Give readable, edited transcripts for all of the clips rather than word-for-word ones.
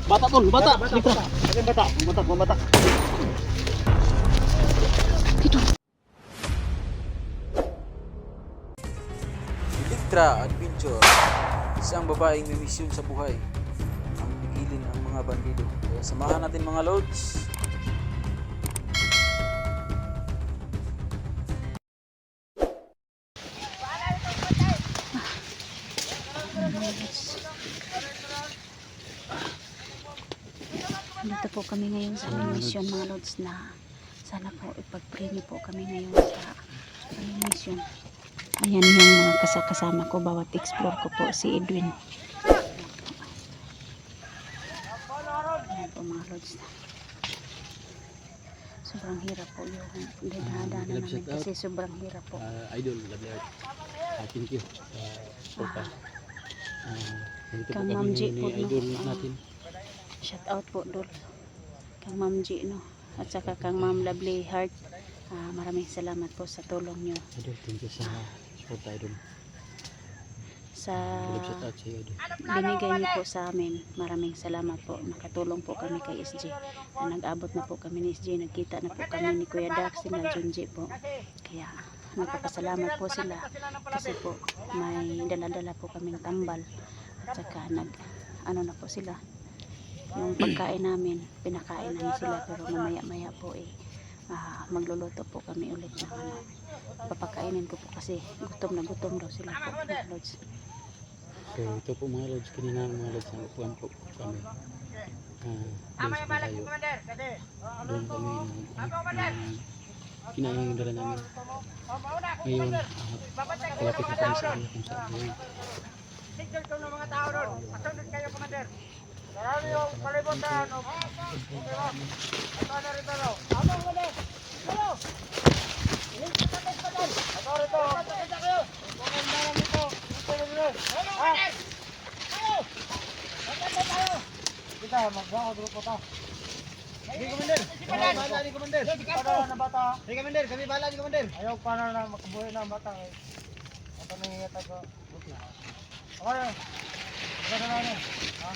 Bata tol, bata. Bata. Dito. Electra Adventure, isang babaeng may misyon sa buhay ang pigilin ang mga bandido. Kaya samahan natin mga lods. Dito po kami ngayon sa aming mission mga lods, na sana po ipag-premi po kami ngayon sa aming mission. Ayan yung mga kasama ko, bawat explore ko po si Edwin. Ayan po mga lods. Sobrang hirap po yung dinadaanan namin kasi sobrang hirap po. Idol, love you. Thank you. Kang Ma'am G po, idol no? natin. Shout out po dul kang Ma'am G, no? At saka kang Ma'am Lovely Heart. Maraming salamat po sa tulong nyo, Idol, thank you sa support idol. sa Shout out sa iyo idol. binigay niyo po sa amin. Maraming salamat po. Nakatulong po kami kay SG. Nag-abot na po kami ni SG. Nagkita na po kami ni Kuya Dax, na Junji po. Kaya nagpapasalamat po sila kasi po may dala-dala po kaming tambal. At saka ano na po sila. Yung pagkain namin, pinakain namin sila, pero mamaya-maya po magluluto po kami ulit ng papakainin ko po kasi gutom na gutom daw sila po mga lods. So ito po mga lods, kanina mga lods, ang upuan po kami. Doon sa malayo. Doon kami kinain yung dala namin. Ngayon, kalapit na tayo sa kanya kung saan ngayon. Signal ko ng mga tao doon. Pasunod kayo, Commander. Marami yung kalibutan. Okay ba? At ano rito daw? Ano, Commander? Ano? Iling ka tapos pa doon. Ako rito. Pakita kayo. Kumandaran nito. Ito rin rin. Ano, Commander? Ano? Magkanda tayo. Kita, mag-grupo tayo. Sige, Commander. Ayaw bahala ni Commander. Para na bata. Sige, Commander. Kami bahala ni Commander. Ayaw para na makabuhay na ang bata. Ito na yung yatag ko. Okay. Ganda na niya. Ha?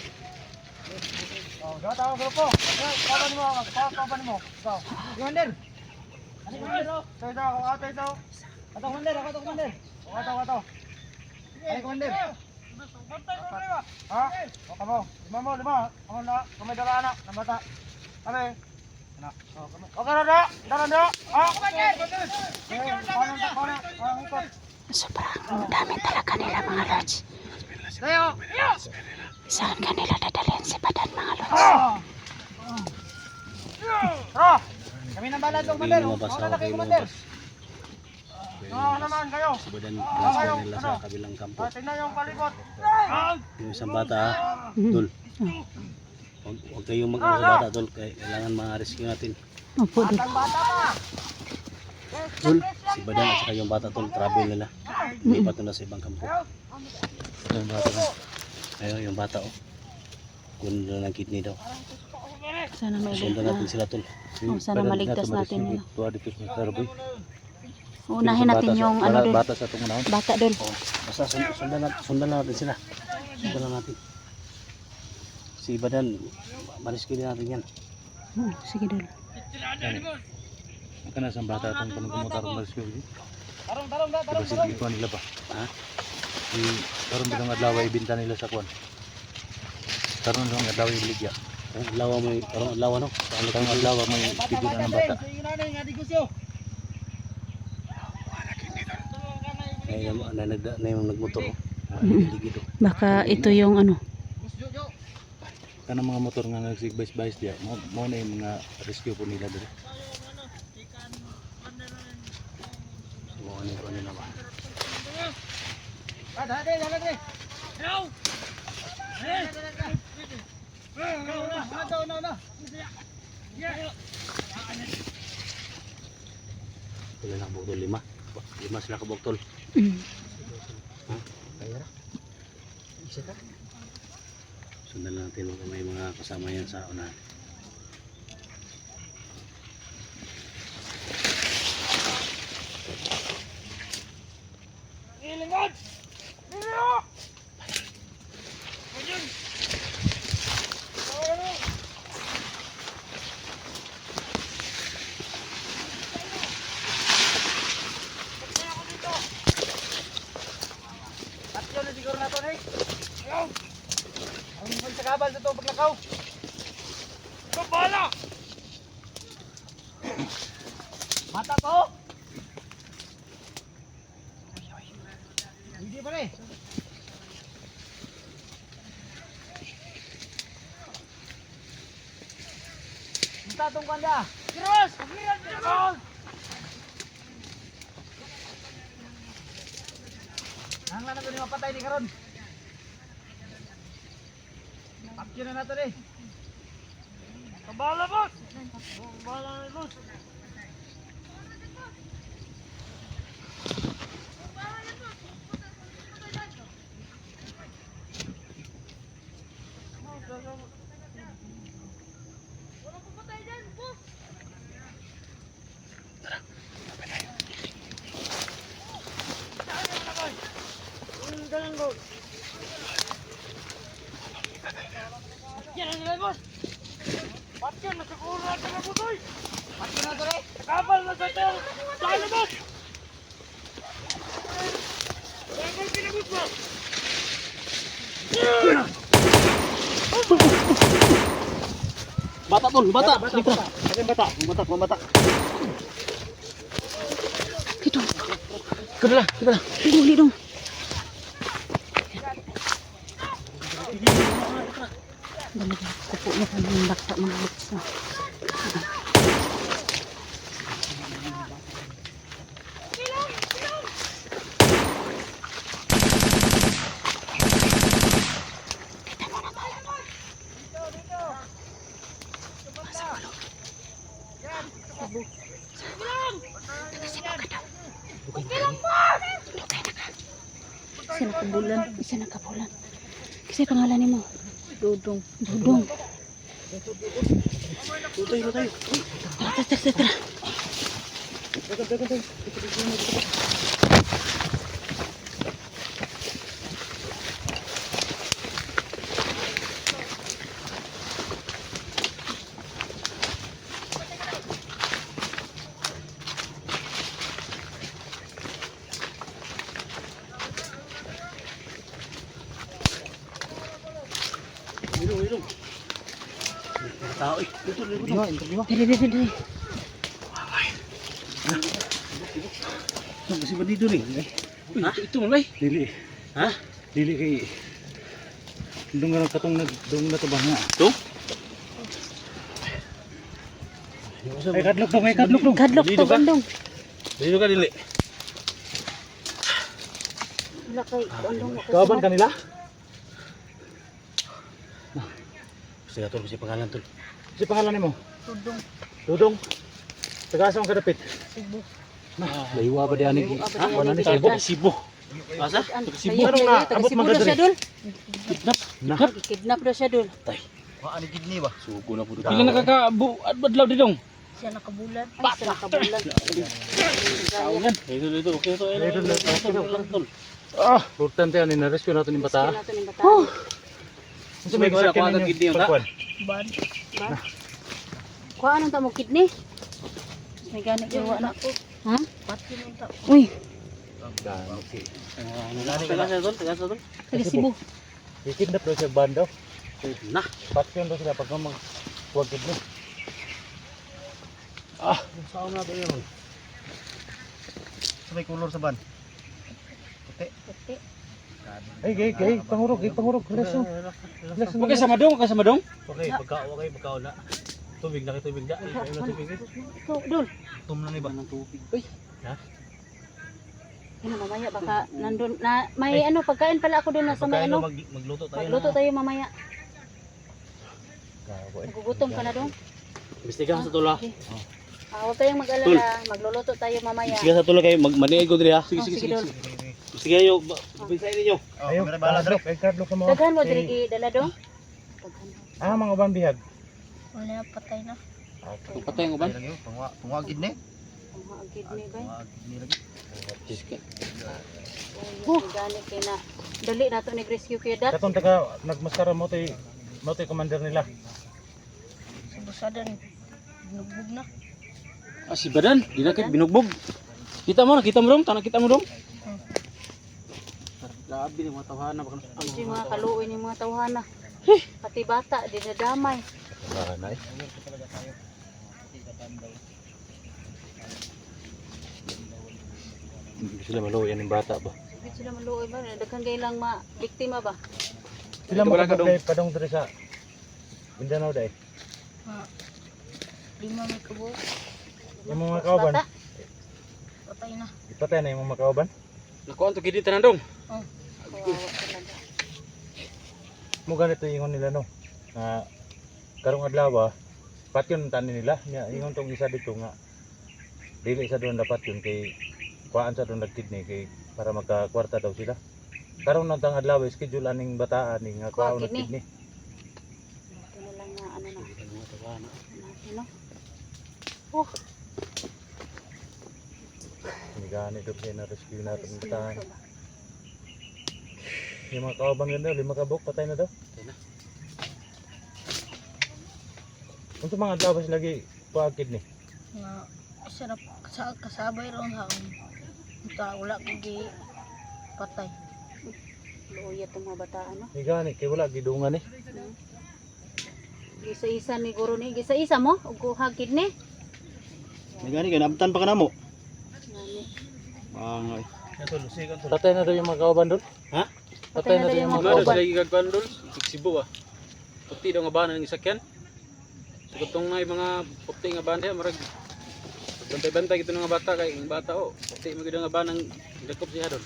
Oh, dapat ako grupo. Papan mo, papan mo. Ikaw. Commander. Ano Commander? Ito ako, ito. Ato Commander, ako Commander. Ato. Ay Commander. Ha? Okay mo. Lima. Ako na, kamay dala anak ng bata. Kami. Anak. Okay na. Dala. Ha? Commander. Paano ikot? Sobrang dami talaga nila mga lods. Tayo. Saan kanila dadalhin si Badan mga lods? Kami nang bahala doon, Commander. Lumabas Ako ako na kayo kayo, Commander. lumabas. Naman kayo. Subadan transfer nila sa kabilang kampo. Tingnan yung palibot. Yung isang bata, Dol. Huwag kayong mag-ano sa bata, Dol. Kailangan ma-rescue natin. Opo, dul. Ang bata pa. Dol, si Badan at saka yung bata, Dol, travel nila. Lipat na sa ibang kampo. Yung bata, Dol. Ayun, yung bata, oh. Kunin na ng kidney daw. Sana Sundan natin sila, Tol. sana maligtas natin yun. Tuwa dito sa Tarboy. Unahin natin yung ano dul. Bata sa itong unahon. Bata dul. Oh, basta sundan natin sila. Sundan natin. Si Badan, marisky din natin yan. Sige dul. Ang kanasang bata itong panagumutar ng marisky. Tarong. Diba sige kuhan nila ba? Ha? Karon ba ng adlaw ibinta nila sa kuhan? Karon ng adlaw iligya. Ang adlaw mo, karong adlaw no? Ang adlaw mo bibigyan ng bata. Na yung nagmotor oh. Ligid oh. Baka ito yung ano. Kanang mga motor nga nagsigbais-bais diya, mo na yung mga rescue po nila dito. So, ano nila ba? Dali. No. Wala na kabugtol, 5 sila kabugtol. Ha? Kaya ra? Isa ka? Sundan natin kung may mga kasama yan sa unahan. Ilingod! siguro na ito eh. Ayaw! Ang magsagabal sa ito paglakaw. Ito bala! Mata ko! Hindi pa rin. Mata itong kanda. Kiros! Kiros! Ang lang na ito ni mapatay ni Karon. Pakyo na nato eh. Kabala boss! Kabala na boss! Yan ang nilay boss! Patyan na siguro natin na butoy! Patyan na ito eh! Nakabal na sa ito! Saan boss! Nakabal pinabot mo! Bata tol, bata. Dito. Bata. Bata. Dito. Kedala. Dili dong. Dali kupo mo kan ng bakta mga buksa. Isa nakabulan. Kasi pangalan ni mo? Dudong. Tayo. Tara. Ilong. Tao eh. Dito. Dali. Kasi ba dito nih? Ha? Ito malay. Dili. Ha? Dili kay dong nga katong dong na tabang nga. Ito? Ay kadlok dong. Kadlok to bandong. Dito ka dili. Wala kay bandong. Kaban kanila? Sige tol, kasi pangalan tol. Si pangalan nimo? Dudong. Taga-asa ang kadapit? Cebu. Laywa ba diyan ni? Ha? Wala ni Cebu. Asa? Cebu. Abot magadre. Kidnap. Kidnap daw siya dul. Tay. Wa ani kidney ba? Sugo na pud. Pila nakakabu adlaw didong. Siya nakabulan. Ay, siya nakabulan. Saunan. Dito. Okay to. Tol. Ah, importante ani na rescue nato ni bata. Oh. Unsa may gisa ko agad kidney ta? Ban. Kuha anong tamo kidney? May gani gawa na ko. Ha? Pati mo ta. Uy, Taga tol. taga Cebu. Kidnap daw siya bando. Nah, Patyon daw sila pag huwag kidney. Ah, saan na ba yun? Sa may kulor sa ban. Puti. Ay, pangurog. Leso. okay sa madong. Okay, pagkaon na. Tubig na. Tubig. Ito, dul. Tum na ni ba? Ng tubig. Uy. Ha? Ano mamaya baka nandun na may ano pagkain pala ako doon na sa may ano. Magluto tayo. Magluto tayo mamaya. Gago eh. Nagugutom ka na doon. Imbestigahan sa tula. Okay. Huwag kayong mag-alala. Magluluto tayo mamaya. Sige sa tula kay magmaniig ko diri ha. Oh, sige, dul. Sige yo, bisahin ninyo. Ayaw, kadlok ka mo. Daghan mo diri dala doon. Ah, mga ubang bihag. Wala patay na. Patay ang uban. Pangwagid ni. Ang kidney ba? Sige. Gani kay na. Dali nato ni rescue kay dat. Katong taga nagmaskara mo tay commander nila. Subusadan. Binugbog na. Ah, si Badan, di na kit binugbog. Kita mo dong, tanah kita mo dong. Grabe ng mga tawhana baka Ito yung mga kaluoy ng mga tawhana. Pati bata, dinadamay. Bahanay. Hindi sila maluyan ng bata ba? Hindi sila maluoy ba? Daghang kailang biktima ba? Sila Wala ka makabagay padong diri sa Mindanao dai. Lima may kubo. Yung mga kauban, Bata? Patay na. ipatay na yung mga kauban. Nakuha to kidita na dong. Oh, kawawa talaga. Mo ganito ingon nila no. Na karong adlaw patyon tanin nila nya ingon tong isa dito nga dili sa doon dapat yun kay kuan sa doon nagkidney kay para magkakwarta daw sila. Karong nang tang adlaw schedule aning bataan ning nga Kuha kuan kidney. nagkidney. Ito na lang na ano na. Mga tawhana. Natin no. Oh, Hindi gani daw siya na rescue natin ng bataan. Yung mga kauban ganda 5 kabuk patay na daw. Patay na. Unsa mga adlaw ba sila lagi kuan kidney? nga sarap kasabay ron ha ta wala gigi patay luoy itong mga bata ano. Ni gani kay wala gidungan eh. Gisa-isa ni guro ni. Gisa-isa mo? Ug kuha kidney? Nagani kay nabtan pa ka namo. Nani. Angay. Patay na daw yung mga kauban doon. Ha? Patay na daw yung mga Mga kauban. sila gigagwan dol. Sibo ah. Puti daw nga bana ng isakyan. Sugutong na yung mga puti nga bana diha marag. Bantay-bantay gito nga bata kay ang bata oh. Puti magid nga bana ng dakop siya dol.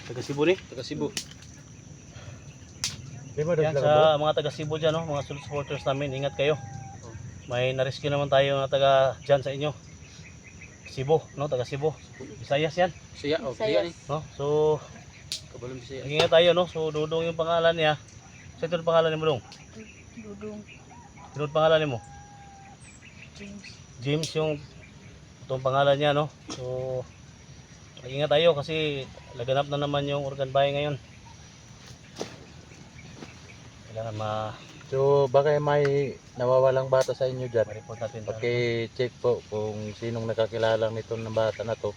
Taga Cebu ni? Taga Cebu. Lima daw Yan sila kabuk. sa mga taga Cebu dyan, no? Mga supporters namin, ingat kayo. May na-rescue naman tayo na taga dyan sa inyo. Cebu, no? Taga Cebu. Visayas yan, Siya oh, Visayas. siya ni. no? So, Kabalon siya. ingat tayo, no? So, Dudong yung pangalan niya. Sa ito yung pangalan ni mo, Dong? dudong Sino yung pangalan ni mo? James James yung itong pangalan niya, no? So, ingat tayo kasi laganap na naman yung organ buying ngayon. Kailangan So baka may nawawalang bata sa inyo dyan. ma-report natin. Paki-check po kung sinong nakakilala nito ng bata na to.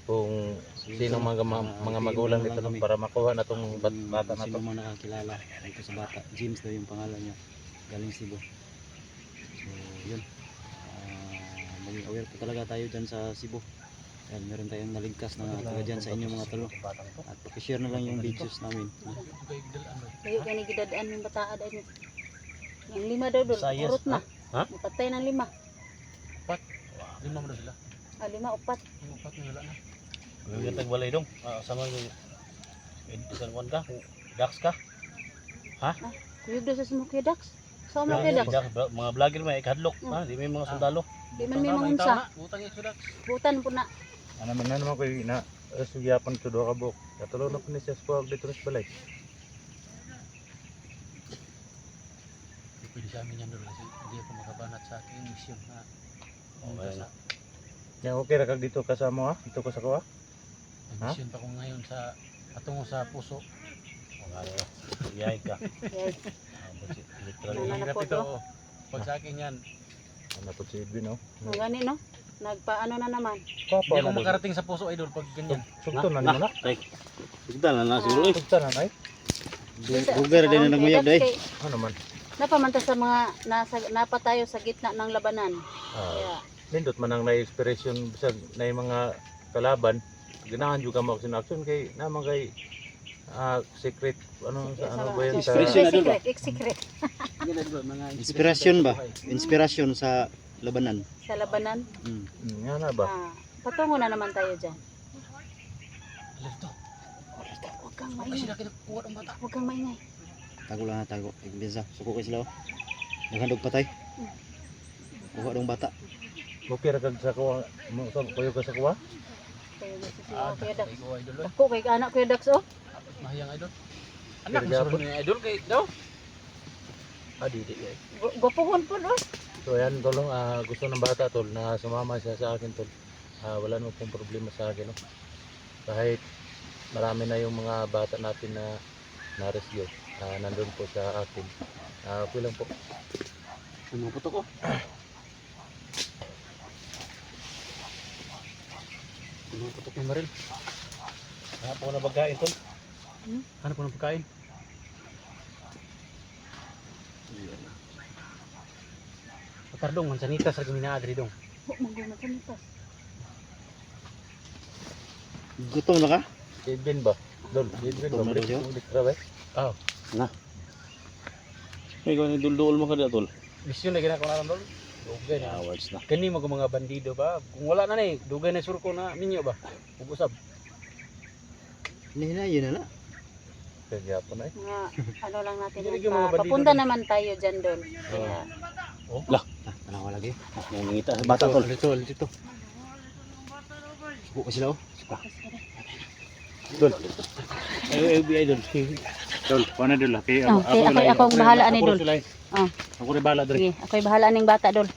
Kung sinong mga magulang nito para makuha na tong bata na to. Sino mo nakakilala dito sa bata? James daw yung pangalan niya. Galing Cebu. So, yun. Maging aware po talaga tayo dyan sa Cebu. Yan, meron tayong naligtas na taga dyan sa inyo mga talo. At pakishare na lang yung videos namin. Layo kay ni gidadaan yung bata ada ni. Yung 5 daw doon. Visayas, Urot na. ha? Patay ng 5. Lima mo na sila. 5 upat. Yung upat na wala na. Yung tagbalay, Dong. Sama yung Edison ka? Dax ka? Kuyog daw sa smoke dax. Sa mo kay dax. Mga vlogger may ikadlok, ha? Di may mga sundalo. Di man may mangunsa. Utang yung sudak. Butan po na. Ano man naman ko na sugyapan to do ka buk. Katulo na po ni sa squad dito sa balay. Pwede sa amin yan doon kasi hindi ako makabanat sa aking mission na Okay na. Yang okay ra kag dito kasama ha? Dito ka sa kuha? may mission pa ko ngayon sa patungo sa puso. Iyay ka. Yes. Literally. Wala na Hirap po ito. to. Oh. Pag sa akin yan, Ano po si Edwin no? Ang gani no. Nagpaano na naman. Papa hindi ako na makarating sa puso idol pag ganyan. Sugton na nimo na. Sigdan na na siguro. Sugtan na ay. Bugar din na nagmayab day. Ano man? Napamanta sa mga napa tayo sa gitna ng labanan. Kaya Nindot man ang na-inspiration bisag na yung mga kalaban. Ganahan juga mo action action kay naman kay secret ano sa ano ba yan sa Inspiration na doon ba? secret Mga Inspirasyon ba? Inspirasyon sa labanan. sa labanan. nga na ba? Patungo na naman tayo dyan. Alerto. Huwag kang Kasi maingay. sila kinukuha ng bata. Huwag kang maingay. Tago lang na tago. Igbisa. Suko kayo sila. Naghandog patay. Kuha dong bata. Okay ra kag sa kuha mo sa kuyo ka sa kuha? Kaya nasisiyaw Kuya Dax. Kaigo idol. Ako kay anak Kuya Dax oh. Mahiyang idol. Anak Pero mo sa idol kay daw. Didi ay. Gwapuhon po oh. So yan tolong gusto ng bata tol na sumama siya sa akin tol. Wala naman pong problema sa akin no. Kahit marami na yung mga bata natin na na-rescue. Nandun po sa akin. Okay lang po. Ang mga putok ko. Ang mga putok ng baril. Wala po na bagkain, Tol. Hanap ko ng pagkain. Patardong, mansanitas sa gawin na adri dong. Magumagamitas. Gutom na ka? Edwin ba? Dol, Edwin ba? Gutom na daw siya. Grabe. May gawin dul-dul mo ka dito, tol. Misyon na ginagawa natin, tol. Dugay na. Awards na. Kani mga bandido ba? Kung wala na ni, dugay na surko na minyo ba? Ubusab. Hindi na, yun na na. Kaya po na eh. Mga ano lang natin. Hindi lagi mga bandido Papunta din. naman tayo dyan doon. Kaya, Tanawa lagi. Nangingita. Bata tol. Dito. Suko ka sila oh. Suka. Dol. Ay, FBI dol. Dol, paano dol? Okay, akong bahala ni Dol. Oh. Ako rin bahala dol. Sige, ako'y bahala ng bata Dol.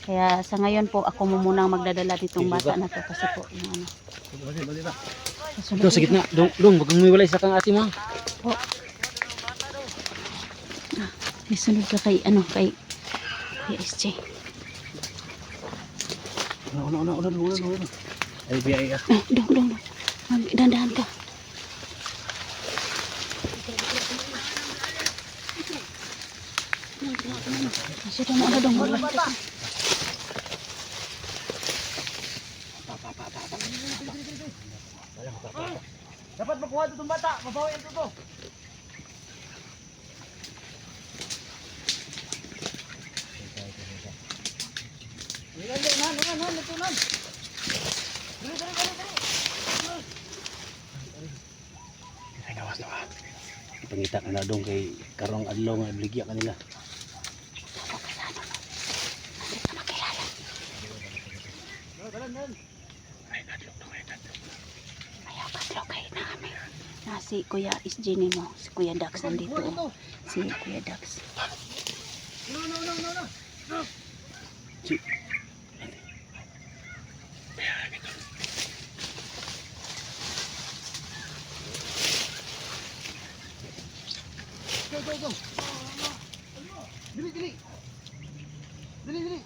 Kaya sa ngayon po ako mo munang magdadala ditong bata na to kasi po yung ano. Dol, sa gitna. Dong, wag kang umiwalay sa kang ate mo. Isunod ka kay ano kay SJ. Una. FBI ah. Dong. Magdandahan ka. Sudah na ada dong. Dapat makuha ito itong bata. Mabawi ito to. Ay, gawas na ka. Ipangita ka na dong kay karong adlaw nga ibligya kanila. Ayaw kay namin. Na si Kuya SJ ni mo, si Kuya Dax nandito. Oh. Si Kuya Dax. Dili.